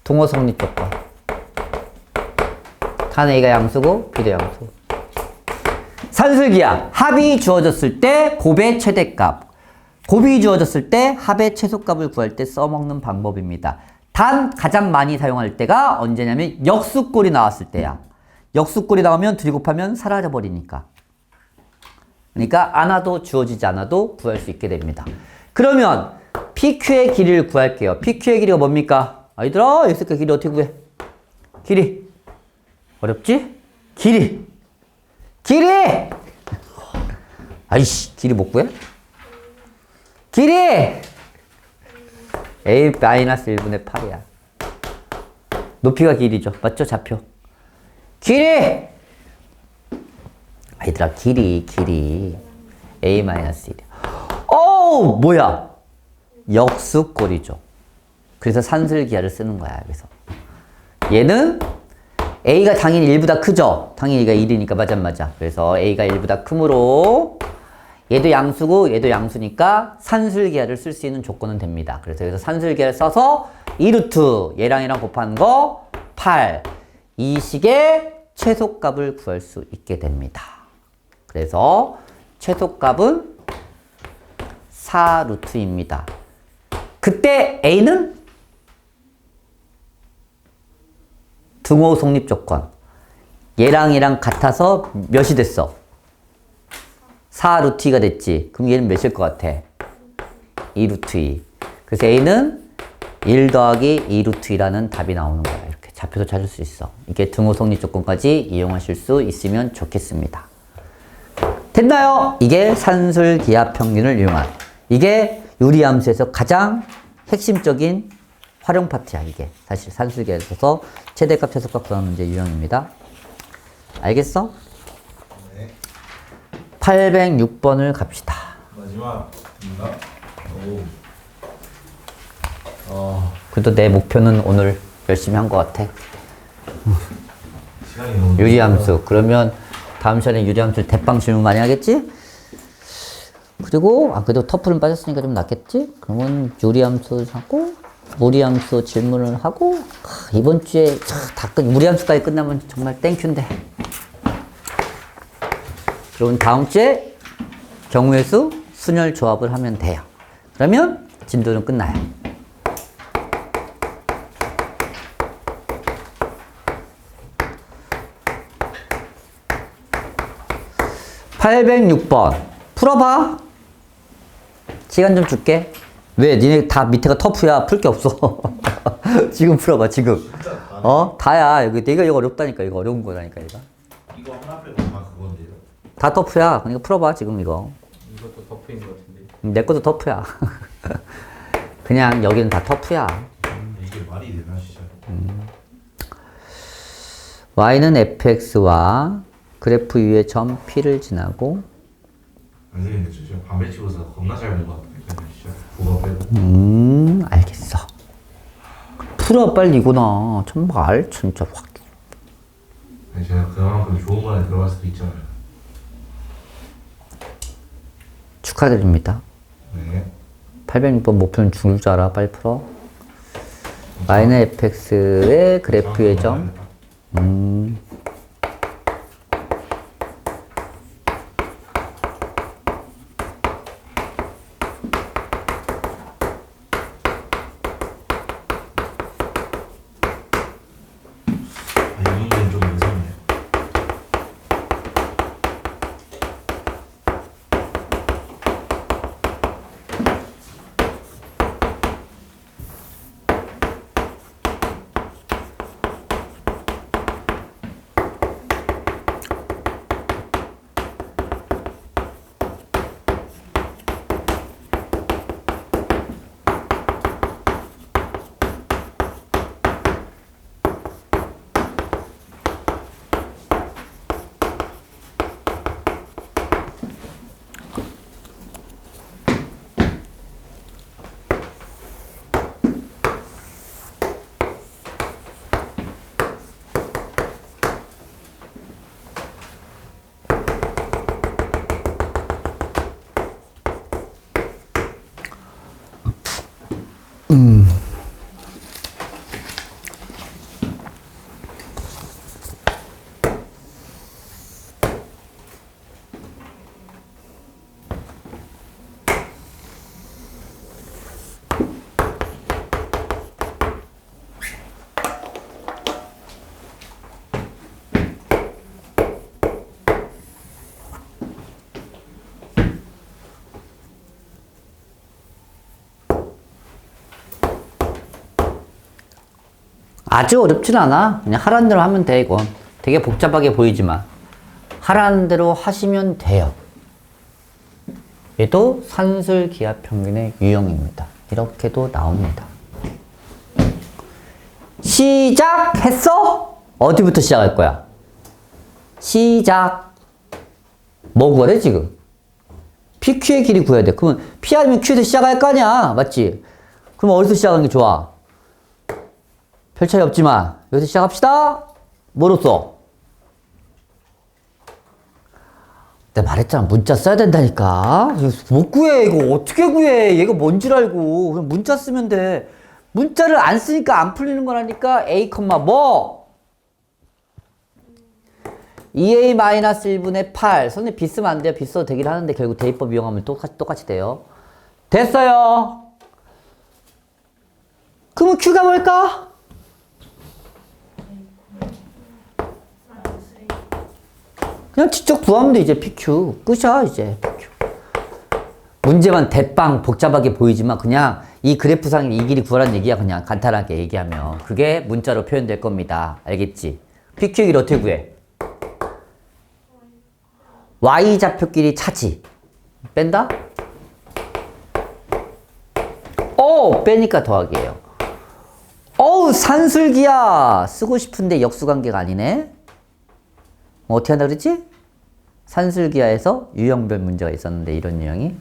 동호 성립 조건. 단 A가 양수고 B도 양수. 산술기하 합이 주어졌을 때 곱의 최대값, 곱이 주어졌을 때 합의 최소값을 구할 때 써먹는 방법입니다. 단 가장 많이 사용할 때가 언제냐면 역수꼴이 나왔을 때야. 역수꼴이 나오면 둘이 곱하면 사라져 버리니까. 그러니까 안 와도 주어지지 않아도 구할 수 있게 됩니다. 그러면 PQ의 길이를 구할게요. PQ의 길이가 뭡니까? 아이들아, X의 길이 어떻게 구해? 길이. 어렵지? 길이. 길이! 아이씨, 길이 못 구해? 길이! A-1분의 8이야. 높이가 길이죠. 맞죠? 좌표. 길이! 아이들아, 길이. A-1이야. 오! 뭐야? 역수꼴이죠. 그래서 산술기하를 쓰는 거야, 여기서. 얘는 A가 당연히 1보다 크죠? 당연히 A가 1이니까 맞아. 그래서 A가 1보다 크므로 얘도 양수고 얘도 양수니까 산술기하를 쓸 수 있는 조건은 됩니다. 그래서 여기서 산술기하를 써서 2루트 얘랑 곱한 거 8. 이 식의 최소값을 구할 수 있게 됩니다. 그래서 최소값은 4루트입니다. 그때 A는 등호 성립 조건. 얘랑 같아서 몇이 됐어? 4루트 2가 됐지. 그럼 얘는 몇일 것 같아? 2루트 2. 그래서 A는 1 더하기 2루트 2라는 답이 나오는 거야. 이렇게 좌표도 찾을 수 있어. 이게 등호 성립 조건까지 이용하실 수 있으면 좋겠습니다. 됐나요? 이게 산술기하 평균을 이용한. 이게 요리함수에서 가장 핵심적인 활용 파트야, 이게. 사실 산술기하에 있어서 최대값, 최소값 구하는 문제 유형입니다. 알겠어? 네. 806번을 갑시다. 마지막. 오. 그래도 내 목표는 오늘 열심히 한 것 같아. 시간이 너무 유리함수. 그러면 다음 시간에 유리함수 대빵 질문 많이 하겠지? 그리고 그래도 터프는 빠졌으니까 좀 낫겠지? 그러면 유리함수 하고 무리함수 질문을 하고 이번 주에 무리함수까지 끝나면 정말 땡큐인데. 그럼 다음 주에 경우의 수, 순열 조합을 하면 돼요. 그러면 진도는 끝나요. (806번) 풀어봐. 시간 좀 줄게. 왜? 니네 다 밑에가 터프야. 풀 게 없어. 지금 풀어봐, 지금. 다야. 내가 이거 어렵다니까. 이거 어려운 거라니까, 이거. 이거 하나 빼고 다 그건데요. 다 터프야. 그러니까 풀어봐, 지금 이거. 이것도 터프인 것 같은데. 내 것도 터프야. 그냥 여기는 다 터프야. 이게 말이 되나 진짜. y는 fx와 그래프 위의 점 P를 지나고 선생님 저 지금 반배 치고서 겁나 잘 본것 같아요. 진짜 그거 빼고. 알겠어. 풀어 빨리 이구나. 정말 진짜 확. 아니, 제가 그만큼 좋은 반에 들어갈 수도 있잖아요. 축하드립니다. 네. 806번 목표는 죽을 줄 알아. 빨리 풀어. y는 fx의 그래프 위의 점. 이 문제는 좀 무섭네. 아주 어렵진 않아. 그냥 하라는 대로 하면 돼, 이건. 되게 복잡하게 보이지만. 하라는 대로 하시면 돼요. 얘도 산술기하평균의 유형입니다. 이렇게도 나옵니다. 시작했어? 어디부터 시작할 거야? 시작. 뭐 구하래, 지금? PQ의 길이 구해야 돼. 그러면 P 아니면 Q에서 시작할 거 아니야. 맞지? 그럼 어디서 시작하는 게 좋아? 별 차이 없지만 여기서 시작합시다. 뭐로써? 내가 말했잖아. 문자 써야 된다니까. 못 구해. 이거 어떻게 구해. 얘가 뭔 줄 알고. 그냥 문자 쓰면 돼. 문자를 안 쓰니까 안 풀리는 거라니까. A, 뭐? 2a-1분의 8. 선생님 비 쓰면 안 돼요. 비 써도 되긴 하는데 결국 대입법 이용하면 똑같이 돼요. 됐어요. 그러면 Q가 뭘까? 그냥 직접 구하면 돼. 이제 PQ 끝이야. 이제 PQ 문제만 대빵 복잡하게 보이지만 그냥 이 그래프상 이 길이 구하라는 얘기야. 그냥 간단하게 얘기하면 그게 문자로 표현될 겁니다. 알겠지? PQ의 길이 어떻게 구해? Y좌표끼리 차지. 뺀다? 빼니까 더하기예요. 산술기야. 쓰고 싶은데 역수관계가 아니네. 어떻게 한다 그랬지? 산술기하에서 유형별 문제가 있었는데 이런 유형이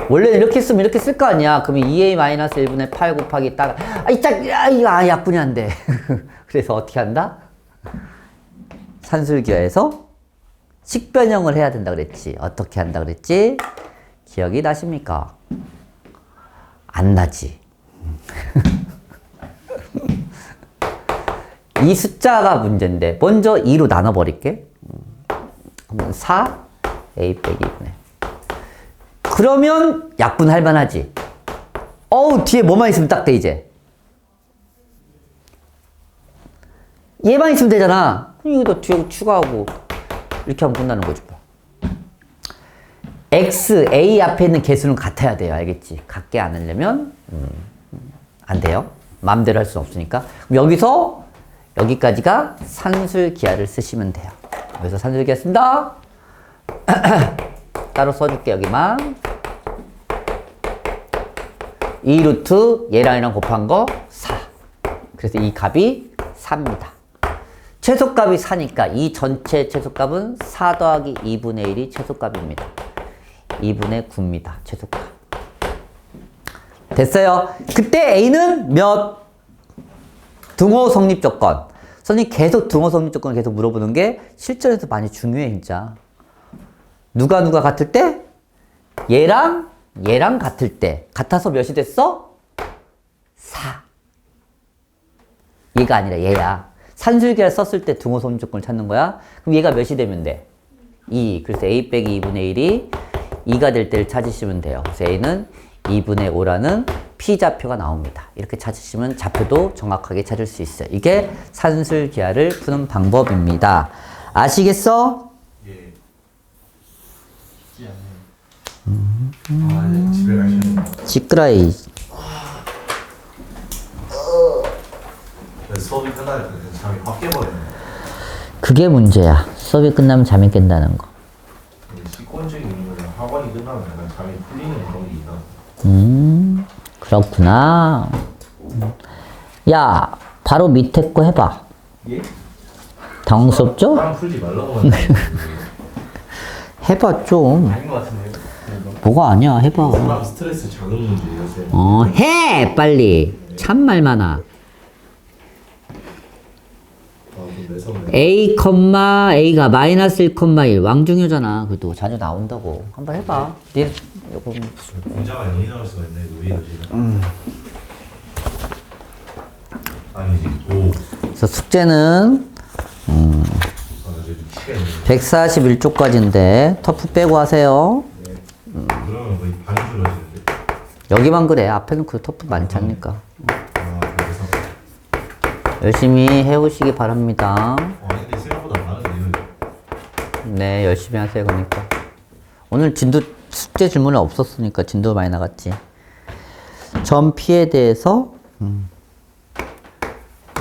원래 이렇게 쓰면 이렇게 쓸 거 아니야. 그러면 2a-1분의 8 곱하기 딱 이거 약분이 안 돼. 그래서 어떻게 한다? 산술기하에서 식변형을 해야 된다 그랬지. 어떻게 한다 그랬지? 기억이 나십니까? 안 나지. 이 숫자가 문제인데 먼저 2로 나눠버릴게. 그러면 4 a 빼기 2분의 그러면 약분할 만하지. 어우 뒤에 뭐만 있으면 딱 돼 이제. 얘만 있으면 되잖아. 이거 뒤에 추가하고 이렇게 하면 끝나는 거지 뭐. x, a 앞에 있는 개수는 같아야 돼요. 알겠지? 같게 안 하려면 안 돼요. 마음대로 할 수는 없으니까. 그럼 여기서 여기까지가 산술기하를 쓰시면 돼요. 여기서 산술기하 쓴다. 따로 써줄게 여기만. 2루트 얘랑 곱한 거 4. 그래서 이 값이 4입니다. 최소값이 4니까 이 전체 최소값은 4 더하기 2분의 1이 최소값입니다. 2분의 9입니다. 최소값. 됐어요. 그때 A는 몇? 등호 성립 조건. 선생님 계속 등호 성립 조건을 계속 물어보는 게 실전에서 많이 중요해 진짜. 누가 같을 때? 얘랑 같을 때. 같아서 몇이 됐어? 4. 얘가 아니라 얘야. 산술기를 썼을 때 등호 성립 조건을 찾는 거야. 그럼 얘가 몇이 되면 돼? 2. 그래서 A 빼기 2분의 1이 2가 될 때를 찾으시면 돼요. 그래서 A는 2분의 5라는 P좌표가 나옵니다. 이렇게 찾으시면 좌표도 정확하게 찾을 수 있어요. 이게 산술기하를 푸는 방법입니다. 아시겠어? 예. 쉽지 않네. 집에 가시는 시끄러이. 수업이 끝나니까 잠이 확 깨버리네. 그게 문제야. 수업이 끝나면 잠이 깬다는 거. 식권적인 이유는 학원이 끝나면 약간 잠이 풀리는 그런 게 있나? 그렇구나. 야, 바로 밑에 거 해봐. 예? 당황스럽죠? 사람 풀지 말라고 하는 해봐 좀. 아닌 것 같은데요? 뭐가 아니야. 해봐. 사람 스트레스 작은 문제 요새. 해 빨리. 참 말 많아. 좀 매섭네. A, A가 마이너스 1,1 왕중효잖아. 그래도 자주 나온다고. 한번 해봐. 네, 요거 문자가 0이 나올 수가 있네. 왜 이러지? 아니지. 오. 그래서 숙제는 아, 이제 미치겠네. 141쪽까지인데 터프 빼고 하세요. 그러면 거의 반이 줄어지는데. 여기만 그래. 앞에는 그 터프 많지 않으니까. 아, 그래서. 열심히 해오시기 바랍니다. 근데 생각보다 많은데요. 네, 열심히 하세요. 그러니까. 오늘 진도 숙제 질문이 없었으니까 진도 많이 나갔지. 점 P에 대해서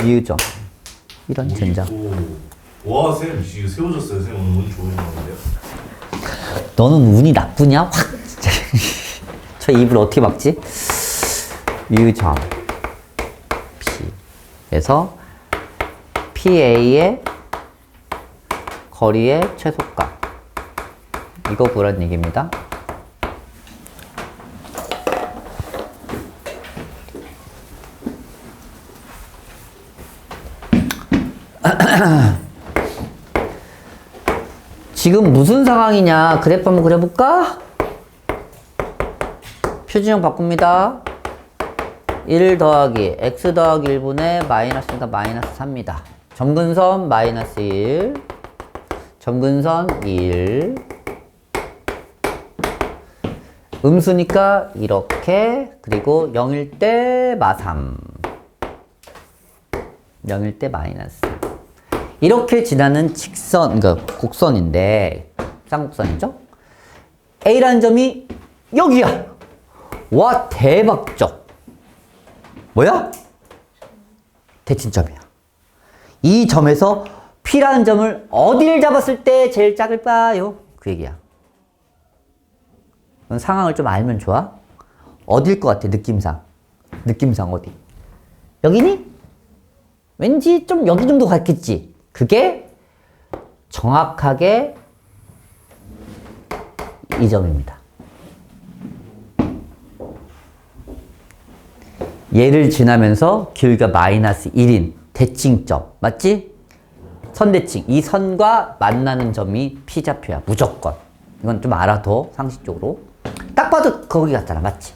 이유점. 이런 젠장. 와, 쌤, 이거 세워졌어요. 쌤 오늘 운 좋은 것 같은데요. 너는 운이 나쁘냐? 확 진짜. 저 입을 어떻게 막지? 유점 P. 그래서 PA의 거리의 최소값. 이거 구하라는 얘기입니다. 지금 무슨 상황이냐? 그래프 한번 그려볼까? 표준형 바꿉니다. 1 더하기 x 더하기 1분의 마이너스니까 마이너스 3입니다. 점근선 마이너스 1, 점근선 1, 음수니까 이렇게, 그리고 0일 때 마3, 0일 때 마이너스. 이렇게 지나는 직선, 그러니까 곡선인데, 쌍곡선이죠? A라는 점이 여기야! 와, 대박적! 뭐야? 대칭점이야. 이 점에서 P라는 점을 어디를 잡았을 때 제일 작을까요? 그 얘기야. 상황을 좀 알면 좋아? 어딜 것 같아, 느낌상? 느낌상 어디? 여기니? 왠지 좀 여기 정도 같겠지? 그게 정확하게 이 점입니다. 얘를 지나면서 길이가 마이너스 1인 대칭점. 맞지? 선대칭. 이 선과 만나는 점이 P좌표야. 무조건. 이건 좀 알아둬. 상식적으로. 딱 봐도 거기 같잖아. 맞지?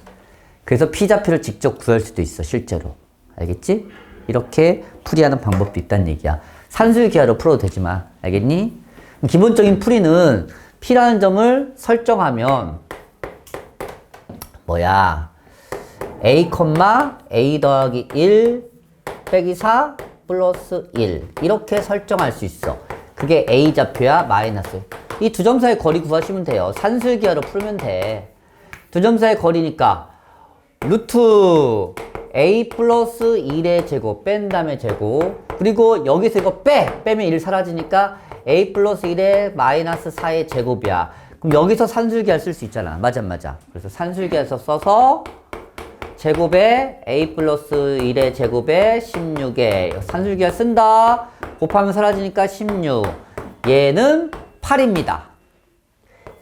그래서 P좌표를 직접 구할 수도 있어. 실제로. 알겠지? 이렇게 풀이하는 방법도 있다는 얘기야. 산술기하로 풀어도 되지만. 알겠니? 기본적인 풀이는 P라는 점을 설정하면 뭐야? A, A 더하기 1 빼기 4 플러스 1 이렇게 설정할 수 있어. 그게 A좌표야 마이너스. 이 두 점 사이 거리 구하시면 돼요. 산술기하로 풀면 돼. 두 점 사이 거리니까 루트 A 플러스 1의 제곱 뺀 다음에 제곱 그리고 여기서 이거 빼면 1 사라지니까 A 플러스 1의 마이너스 4의 제곱이야. 그럼 여기서 산술기하 쓸 수 있잖아. 맞아. 그래서 산술기하에서 써서 제곱에 A 플러스 1의 제곱에 16에 산술기하 쓴다. 곱하면 사라지니까 16. 얘는 8입니다.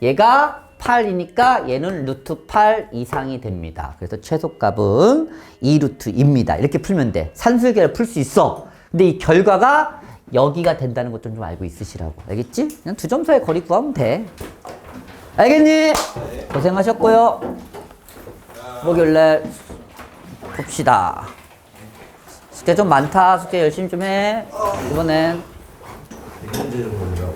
얘가 8이니까 얘는 루트 8 이상이 됩니다. 그래서 최소값은 2루트입니다. 이렇게 풀면 돼. 산술기하를 풀 수 있어. 근데 이 결과가 여기가 된다는 것 좀 알고 있으시라고. 알겠지? 그냥 두 점 사이 거리 구하면 돼. 알겠니? 고생하셨고요. 목요일날 봅시다. 숙제 좀 많다. 숙제 열심히 좀 해. 이번엔. 문제는 뭐냐?